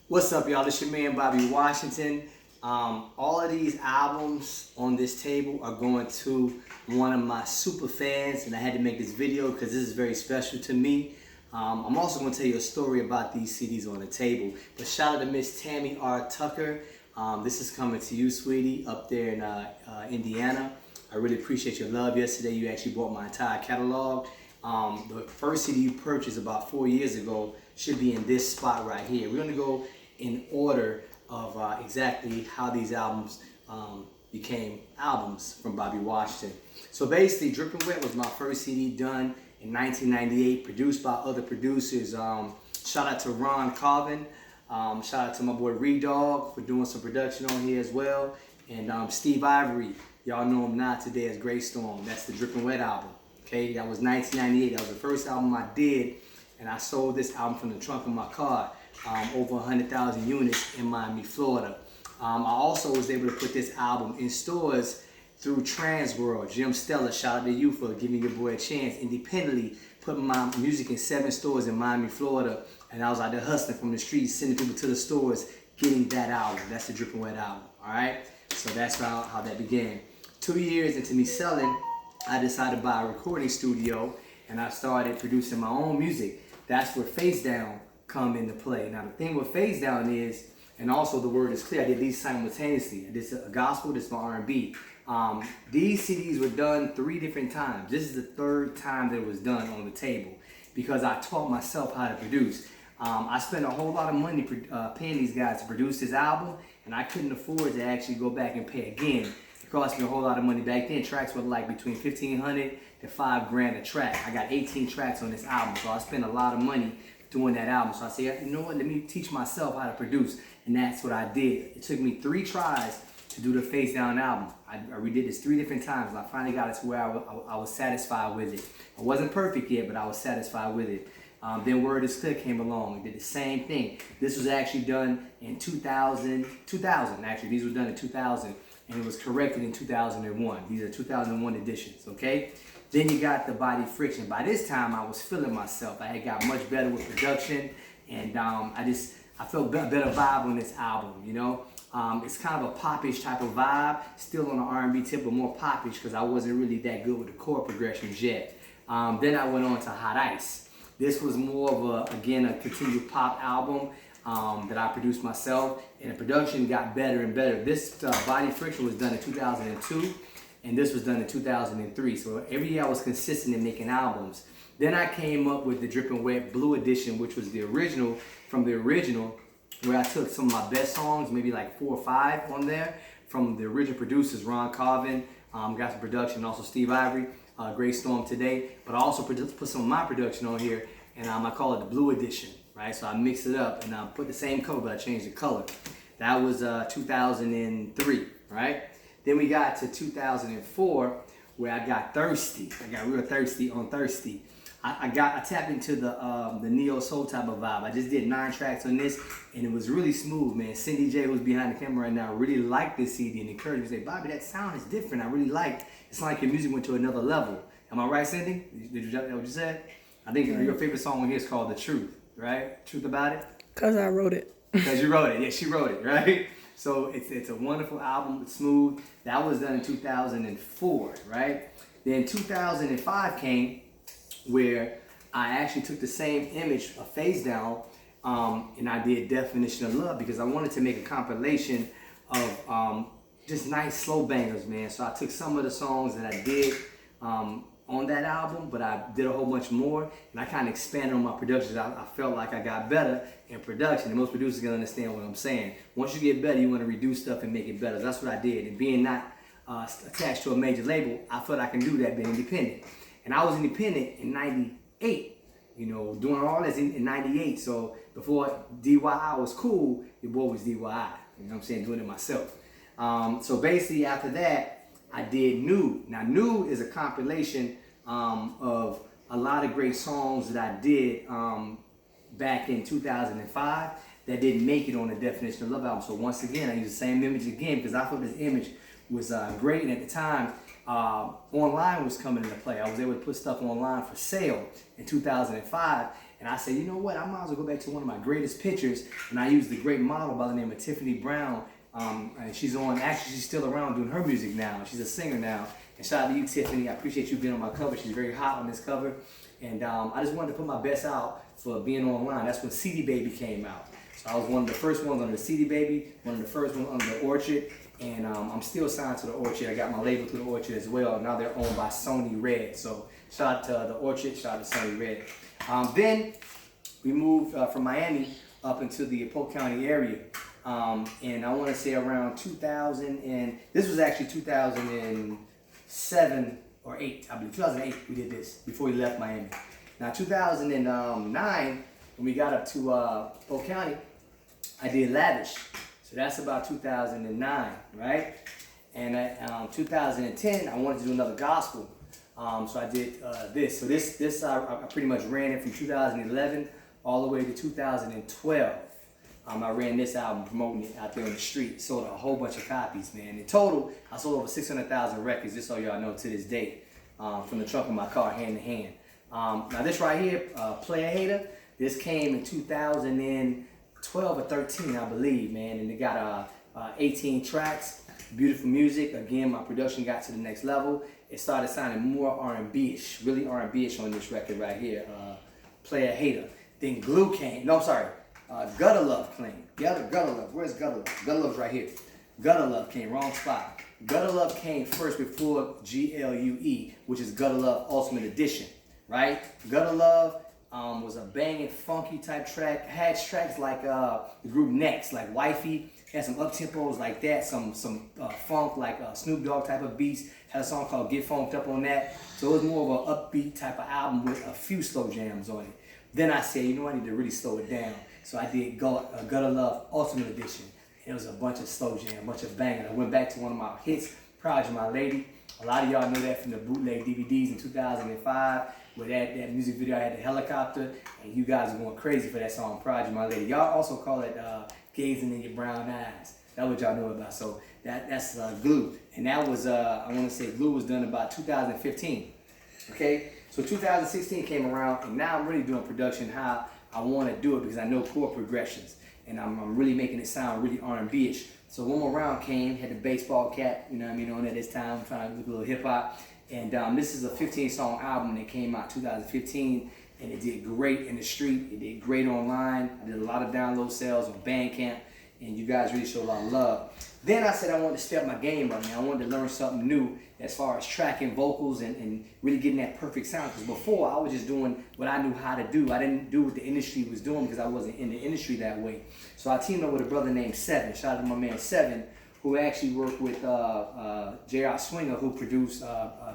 What's up, y'all? It's your man Bobby Washington. All of these albums on this table are going to one of my super fans, and I had to make this video because this is very special to me. I'm also going to tell you a story about these CDs on the table. But shout out to Miss Tammy R. Tucker. This is coming to you, sweetie, up there in Indiana. I really appreciate your love. Yesterday, you actually bought my entire catalog. The first CD you purchased about 4 years ago should be in this spot right here. We're going to go in order of exactly how these albums became albums from Bobby Washington. So basically, Drippin' Wet was my first CD done in 1998, produced by other producers. Shout out to Ron Carvin. Shout out to my boy Redog for doing some production on here as well. And Steve Ivory, y'all know him now today as Great Storm. That's the Drippin' Wet album. Okay, that was 1998. That was the first album I did, and I sold this album from the trunk of my car. Over 100,000 units in Miami, Florida. I also was able to put this album in stores through Transworld. Jim Stella, shout out to you for giving your boy a chance. Independently putting my music in 7 stores in Miami, Florida, and I was out there hustling from the streets, sending people to the stores, getting that album. That's the Drippin' Wet album, all right? So that's how that began. 2 years into me selling, I decided to buy a recording studio, and I started producing my own music. That's where Face Down come into play. Now the thing with Phase Down is, and also the word is clear, I did these simultaneously. I did a gospel, this is my R&B. These CDs were done 3 different times. This is the 3rd time that it was done on the table because I taught myself how to produce. I spent a whole lot of money paying these guys to produce this album, and I couldn't afford to actually go back and pay again. It cost me a whole lot of money. Back then, tracks were like between $1,500 to $5,000 a track. I got 18 tracks on this album, so I spent a lot of money doing that album. So I said, you know what, let me teach myself how to produce. And that's what I did. It took me 3 tries to do the Face Down album. I redid this 3 different times. And I finally got it to where I was satisfied with it. I wasn't perfect yet, but I was satisfied with it. Then Word is Clear came along and did the same thing. This was actually done in 2000 actually. These were done in 2000 and it was corrected in 2001. These are 2001 editions, okay? Then you got the Body Friction. By this time, I was feeling myself. I had got much better with production, and I felt better vibe on this album, you know? It's kind of a popish type of vibe, still on the R&B tip, but more popish because I wasn't really that good with the chord progressions yet. Then I went on to Hot Ice. This was more of a continued pop album that I produced myself, and the production got better and better. This Body Friction was done in 2002. And this was done in 2003. So every year I was consistent in making albums. Then I came up with the Drippin' Wet Blue Edition, which was the original from the original, where I took some of my best songs, maybe like 4 or 5 on there, from the original producers, Ron Carvin, got some production, also Steve Ivory, Great Storm today, but I also put some of my production on here, and I call it the Blue Edition, right? So I mixed it up, and I put the same cover, but I changed the color. That was 2003, right? Then we got to 2004, where I got thirsty. I got real thirsty on Thirsty. I tapped into the neo soul type of vibe. I just did 9 tracks on this, and it was really smooth, man. Cindy J, who's behind the camera right now, really liked this CD and encouraged me to say, Bobby, that sound is different. I really like. It's like your music went to another level. Am I right, Cindy? Did you know what you said? I think your favorite song on here is called The Truth, right? Truth About It? Because I wrote it. Because you wrote it. Yeah, she wrote it, right? So it's a wonderful album. It's smooth. That was done in 2004, right? Then 2005 came, where I actually took the same image of Face Down, and I did Definition of Love because I wanted to make a compilation of just nice slow bangers, man. So I took some of the songs that I did on that album, but I did a whole bunch more, and I kind of expanded on my productions. I felt like I got better in production, and most producers can understand what I'm saying. Once you get better, you want to reduce stuff and make it better. That's what I did, and being not attached to a major label, I felt I can do that being independent. And I was independent in 98, you know, doing all this in 98, so before DIY was cool, your boy was DIY, you know what I'm saying, doing it myself. So basically after that, I did New. Now New is a compilation of a lot of great songs that I did back in 2005 that didn't make it on the Definition of Love album. So once again, I used the same image again because I thought this image was great, and at the time, online was coming into play. I was able to put stuff online for sale in 2005, And I said, you know what, I might as well go back to one of my greatest pictures, and I used the great model by the name of Tiffany Brown. And she's still around doing her music now. She's a singer now. And shout out to you, Tiffany. I appreciate you being on my cover. She's very hot on this cover. And I just wanted to put my best out for being online. That's when CD Baby came out. So I was one of the first ones under the CD Baby, one of the first ones under the Orchard. And I'm still signed to the Orchard. I got my label through the Orchard as well. Now they're owned by Sony Red. So shout out to the Orchard, shout out to Sony Red. Then we moved from Miami up into the Polk County area. And I want to say around 2000, and this was actually 2007 or 8, I believe 2008 we did this before we left Miami. Now 2009, when we got up to Polk County, I did Lavish. So that's about 2009, right? And 2010, I wanted to do another gospel. So I did this. So this I pretty much ran it from 2011 all the way to 2012. I ran this album, promoting it out there on the street. Sold a whole bunch of copies, man. In total, I sold over 600,000 records, just so y'all know, to this day, from the trunk of my car, hand to hand. Now this right here, Player Hater, this came in 2012 or 13, I believe, man. And it got 18 tracks, beautiful music. Again, my production got to the next level. It started sounding more R&B-ish, really R&B-ish on this record right here, Player Hater. Then Glue came, no, I'm sorry. Gutter Love came. Gutter Love. Where's Gutter Love? Gutter Love's right here. Gutter Love came. Wrong spot. Gutter Love came first before GLUE, which is Gutter Love Ultimate Edition, right? Gutter Love was a banging, funky type track. Had tracks like the group Next, like Wifey. Had some up tempos like that. Some funk like Snoop Dogg type of beats. Had a song called Get Funked Up on that. So it was more of an upbeat type of album with a few slow jams on it. Then I said, you know, I need to really slow it down. So I did Gutter Love Ultimate Edition. It was a bunch of slow jam, a bunch of banging. I went back to one of my hits, Proud You My Lady. A lot of y'all know that from the bootleg DVDs in 2005, where that music video I had the helicopter, and you guys are going crazy for that song, Proud You My Lady. Y'all also call it Gazing in Your Brown Eyes. That's what y'all know about. So that's Glue. And that was, I want to say Glue was done about 2015. Okay? So 2016 came around, and now I'm really doing production how I want to do it because I know chord progressions, and I'm really making it sound really R&B-ish. So one more round came, had the baseball cap, you know what I mean, on it this time, trying to look a little hip-hop. And this is a 15-song album that came out 2015, and it did great in the street. It did great online. I did a lot of download sales on Bandcamp, and you guys really showed a lot of love. Then I said I wanted to step my game up, man. I wanted to learn something new as far as tracking vocals and really getting that perfect sound. Because before, I was just doing what I knew how to do. I didn't do what the industry was doing because I wasn't in the industry that way. So I teamed up with a brother named Seven. Shout out to my man Seven, who actually worked with J.R. Swinger, who produced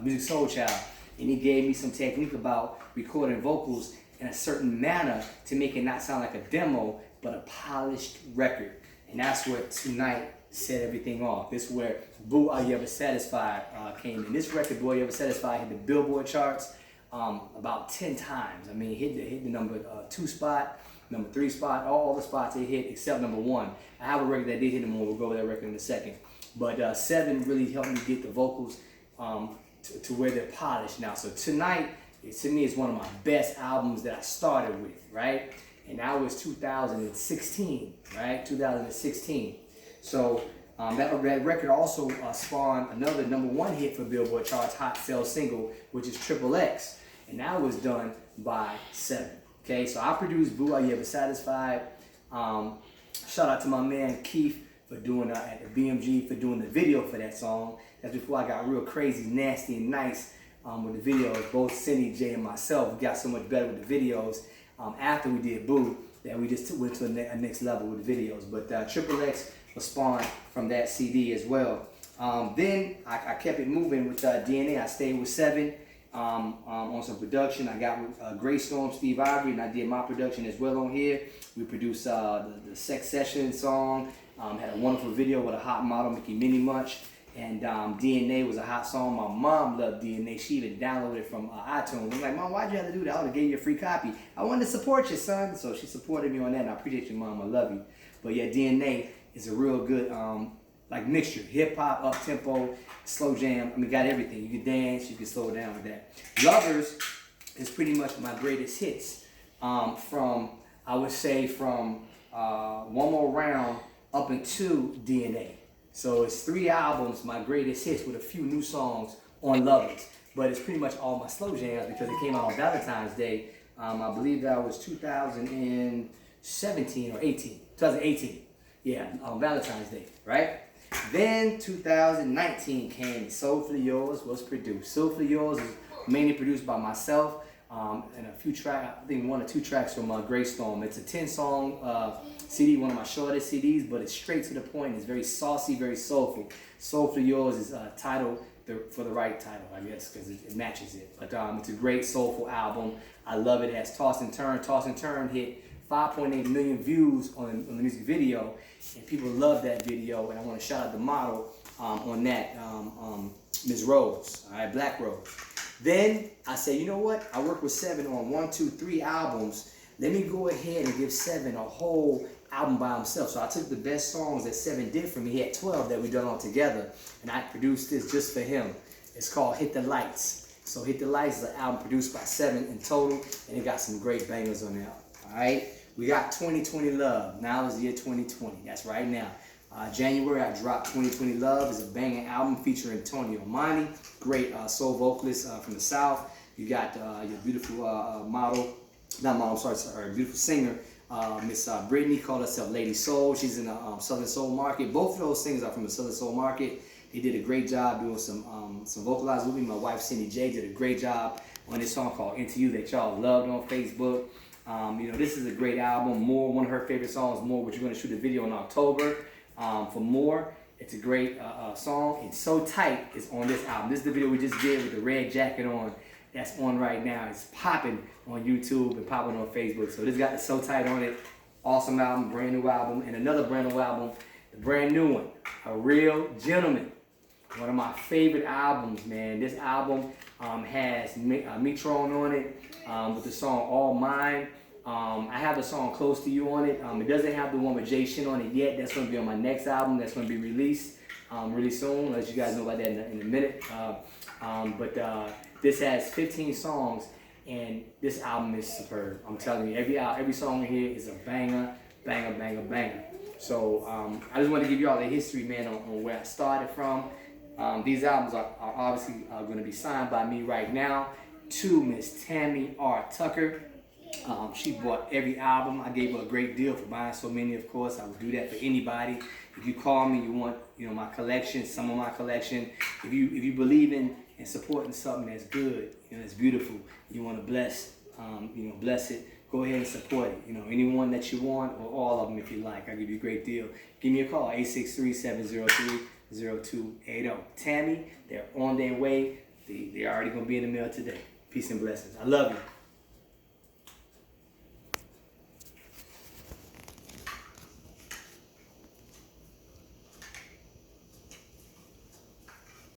Music Soul Child. And he gave me some technique about recording vocals in a certain manner to make it not sound like a demo, but a polished record. And that's what Tonight set everything off. This is where Boo Are You Ever Satisfied came in. This record, Boo Are You Ever Satisfied, hit the Billboard charts about 10 times. I mean, hit the number 2 spot, number 3 spot, all the spots it hit except number 1. I have a record that did hit them all. We'll go over that record in a second. But Seven really helped me get the vocals to where they're polished now. So Tonight, to me, is one of my best albums that I started with, right? And that was 2016, right? 2016. So that record also spawned another #1 hit for Billboard charts, hot sales single, which is XXX. And that was done by Seven. Okay, so I produced Boo Are You Ever Satisfied. Shout out to my man Keith for doing at the BMG for doing the video for that song. That's before I got real crazy, nasty, and nice with the videos. Both Cindy, Jay, and myself, we got so much better with the videos after we did Boo that we just went to a next level with the videos. But XXX was spawned from that CD as well. Then I kept it moving with DNA. I stayed with Seven on some production. I got with Grey Storm, Steve Ivory, and I did my production as well on here. We produced the Sex Session song. Had a wonderful video with a hot model, Mickey Minnie Munch. And DNA was a hot song. My mom loved DNA. She even downloaded it from iTunes. I'm like, Mom, why'd you have to do that? I would have gave you a free copy. I wanted to support you, son. So she supported me on that, and I appreciate you, Mom. I love you. But yeah, DNA is a real good like mixture. Hip hop, up tempo, slow jam. I mean, got everything. You can dance, you can slow it down with that. Lovers is pretty much my greatest hits. from, I would say, from One More Round up into DNA. So it's 3 albums, my greatest hits, with a few new songs on Love It. But it's pretty much all my slow jams because it came out on Valentine's Day. I believe that was 2017 or 18. 2018. Yeah, on Valentine's Day, right? Then 2019 came. Soulfully Yours was produced. Soulfully Yours is mainly produced by myself and a few tracks, I think 1 or 2 tracks from Greystorm. It's a 10-song CD, one of my shortest CDs, but it's straight to the point. It's very saucy, very soulful. Soulfully Yours is titled for the right title, I guess, because it matches it. But it's a great soulful album. I love it. It has Toss and Turn. Toss and Turn hit 5.8 million views on the music video, and people love that video. And I want to shout out the model on that, Ms. Rose, all right, Black Rose. Then I say, you know what? I work with Seven on 1, 2, 3 albums. Let me go ahead and give Seven a whole album by himself. So I took the best songs that Seven did for me. He had 12 that we done all together, and I produced this just for him. It's called Hit the Lights. So Hit the Lights is an album produced by Seven in total, and it got some great bangers on there. All right, we got 2020 Love. Now is the year 2020. That's right now. January, I dropped 2020 Love. It's a banging album featuring Tony Omani, great soul vocalist from the South. You got your beautiful beautiful singer, Miss Brittany, called herself Lady Soul. She's in the Southern Soul market. Both of those singers are from the Southern Soul market. They did a great job doing some vocalizing with me. My wife, Cindy J, did a great job on this song called Into You that y'all loved on Facebook. You know, this is a great album. More, one of her favorite songs, More, which we're going to shoot a video in October for More. It's a great song. It's So Tight is on this album. This is the video we just did with the red jacket on. That's on right now. It's popping on YouTube and popping on Facebook. So this got the So Tight on it. Awesome album, brand new album. And another brand new album, the brand new one, A Real Gentleman. One of my favorite albums, man. This album has Metron on it with the song All Mine. I have the song Close to You on it. It doesn't have the one with Jay Shin on it yet. That's going to be on my next album. That's going to be released really soon. I'll let you guys know about that in a minute. This has 15 songs, and this album is superb. I'm telling you, every song in here is a banger, banger, banger, banger. So I just want to give you all the history, man, on where I started from. These albums are obviously going to be signed by me right now to Miss Tammy R. Tucker. She bought every album. I gave her a great deal for buying so many, of course. I would do that for anybody. If you call me, you want, you know, my collection, some of my collection. If you believe in and supporting something that's good, you know, that's beautiful, you want to bless it, go ahead and support it. You know, anyone that you want, or all of them if you like. I'll give you a great deal. Give me a call, 863-703-0280. Tammy, they're on their way. They're already going to be in the mail today. Peace and blessings. I love you.